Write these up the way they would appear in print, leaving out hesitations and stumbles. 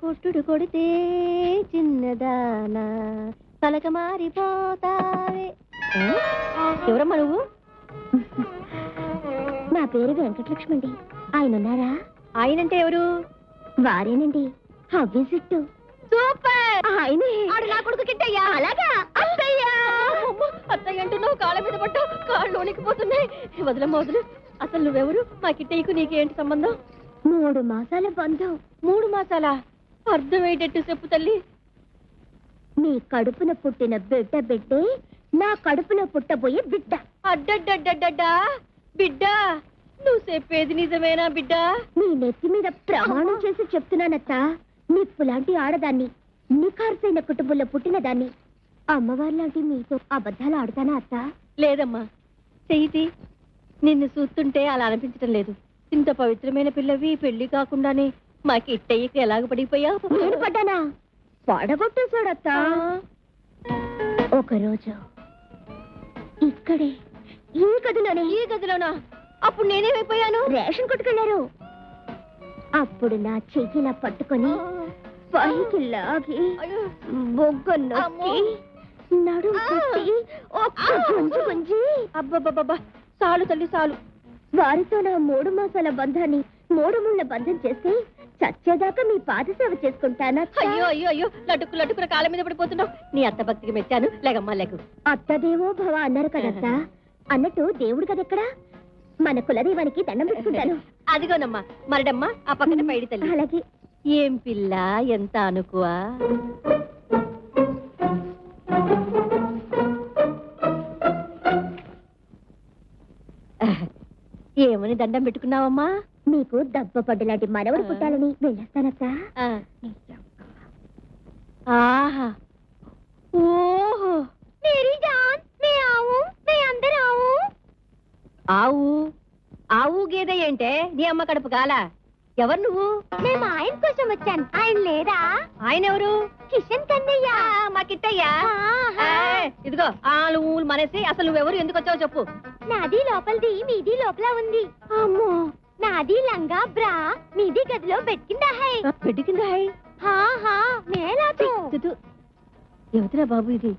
కొట్టుడు కొడితే చిన్నదానా పలక మారిపోతావే. ఎవరమ్మా నువ్వు? నా పేరు వెంకటలక్ష్మి అండి. ఆయన ఉన్నారా? ఆయనంటే ఎవరు? వారేనండి, హవ్యసిట్టు. సూపర్! ఆయనే. ఆడు నా కొడుకు కిట్టయ్యా. అలాగా? అత్తయ్య! అత్తయ్య అంటున్నావు, కాళ్ళ మీద పట్టావు, కాళ్ళు వణికిపోతున్నాయి. వదలమ్మ వదులు. అసలు నువ్వెవరు? మా కిట్టయ్యకు నీకేంటి సంబంధం? 3 మాసాల బంధం. 3 మాసాలా? అర్థమయ్యేటట్టు చెప్పు తల్లి. నీ కడుపున పుట్టిన బిడ్డే నా కడుపున పుట్టబోయే బిడ్డ. అడ్డడ్డడ్డడ్డా బిడ్డ? నువ్వు చెప్పేది నిజమేనా బిడ్డ? నీ నెత్తి మీద ప్రమాణం చేసి చెప్తున్నానత్త. నిప్పులాంటి ఆడదాన్ని, నిఖార్సైన కుటుంబంలో పుట్టిన దాన్ని. అమ్మవారిలాంటి మీతో అబద్ధాలు ఆడతానా అత్త? లేదమ్మా, చెయ్యి. నిన్ను చూస్తుంటే అలా అనిపించటం లేదు. ఇంత పవిత్రమైన పిల్లవి పెళ్లి కాకుండానే మా కిట్టయ్యకి ఎలాగ పడిపోయావు? నేను పడ్డానా? పడగొట్టేశాడత్త. ఒకరోజు ఇక్కడే ఈ గదిలోనే. ఈ గదిలోనా? అప్పుడు నేనేమైపోయాను? రేషన్ కొట్టుకెళ్లారు. అప్పుడు నా చెయ్యిలా పట్టుకొని పైకి లాగి బొగ్గ నొక్కి నడుం కట్టి ఒక్క గుంజు గుంజి. అబ్బబ్బబ్బబ్బా, చాలు తల్లి చాలు. వారితో నా 3 మాసాల బంధాన్ని 3 ముళ్ళ బంధం చేసి చచ్చేదాకా మీ పాదసేవ చేసుకుంటానా? అయ్యో అయ్యో అయ్యో, లటుక్కున కాళ్ళ మీద పడిపోతున్నావు. నీ అత్త భక్తికి మెచ్చాను. లేకమ్మా లేకు. అత్తదేవో భవ అన్నారు కదత్త. అన్నట్టు దేవుడు కదెక్కడా? మన కులదైవానికి దండం పెట్టుకుంటాను. అదిగోనమ్మా మరడమ్మా, ఆ పక్కన పైడి తల్లి. అలాగే. ఏం పిల్ల, ఎంత అనుకువా. ఏమని దండం పెట్టుకున్నావమ్మా? నీకు దెబ్బ పడ్డలాంటి మనవడు పుట్టాలని వెళ్ళేస్తానత్త. ఆహా, ఓహో. ఆవు ఆవు గేదె ఏంటే నీ అమ్మ కడుపు కాల? ఎవరు నువ్వు? మేము ఆయన కోసం వచ్చాను. ఆయన లేరా? ఆయన ఎవరు? కిషన్ కన్నయ్య. మా కిట్టయ్య. ఇదిగో ఆలు ఊలు మనేసి అసలు నువ్వెవరు, ఎందుకు వచ్చావో చెప్పు. నాది లోపలిది, మీది లోపల ఉంది. అమ్మో, నాది లంగా బ్రా, మీది గదిలో బెడ్ కింద హై. బెడ్ కింద హై? మేలాతో. ఎవతురా బాబు ఇది?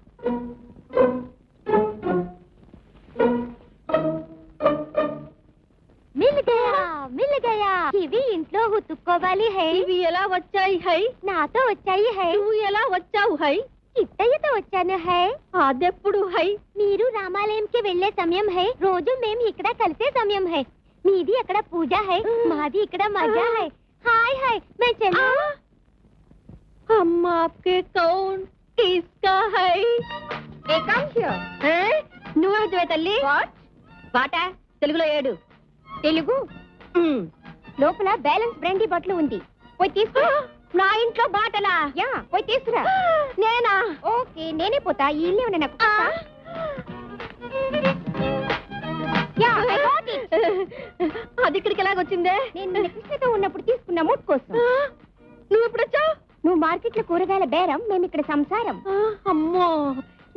మిల్ గయా. ఇవి ఇంట్లో ఉతుక్కోవాలి హై. ఇవి ఎలా వచ్చాయి హై? నాతో వచ్చాయి హై. నువ్వు ఎలా వచ్చావు హై? కిట్టయ్యతో వచ్చాను హై. అదెప్పుడు హై? మీరు రామాలయంకి వెళ్లే సమయం హై. రోజు మేము ఇక్కడ కలిసే సమయం హై. మీది అక్కడ పూజ హై, మాది ఇక్కడ మజా హై. హాయ్ హాయ్ मैं चलूं? हम आपके कौन किसका है? నువ్వే తల్లి. బాట తెలుగులో ఏడు. తెలుగు లోపల బ్యాలెన్స్ బ్రాండీ బాటిల్ ఉంది, పోయి తీసుకురా. నా ఇంట్లో బాటలా? యా, పోయి తీసుకురా. నేనా? ఓకే, నేనే పోతా. ఈ ఇల్లు ఏమన్నా నాకు అది ఇక్కడికి ఎలాగొచ్చిందే? నేను కృష్ణతో ఉన్నప్పుడు తీసుకున్న మూట్ కోసం. నువ్వు ఎప్పుడు వచ్చావు? నువ్వు మార్కెట్ లో కూరగాయల బేరం, మేము ఇక్కడ సంసారం. అమ్మో,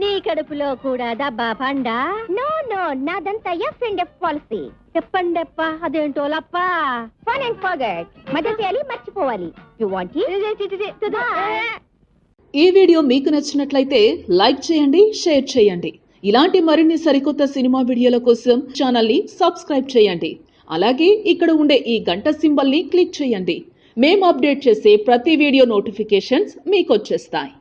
నీ కడుపులో కూడా దబ్బా పండా? నో నో, నాదంతా ఎఫ్ పాలసీ. చెప్పండప్ప, అదేంటో లప్ప. ఫన్ అండ్ ఫర్గెట్, మదర్ చేయాలి మర్చిపోవాలి. యు వాంట్ ఈ వీడియో మీకు నచ్చినట్లయితే లైక్ చేయండి, షేర్ చేయండి. ఇలాంటి మరిన్ని సరికొత్త సినిమా వీడియోల కోసం ఛానల్ని సబ్స్క్రైబ్ చేయండి. అలాగే ఇక్కడ ఉండే ఈ గంట సింబల్ని క్లిక్ చేయండి. మేము అప్డేట్ చేసే ప్రతి వీడియో నోటిఫికేషన్స్ మీకు వచ్చేస్తాయి.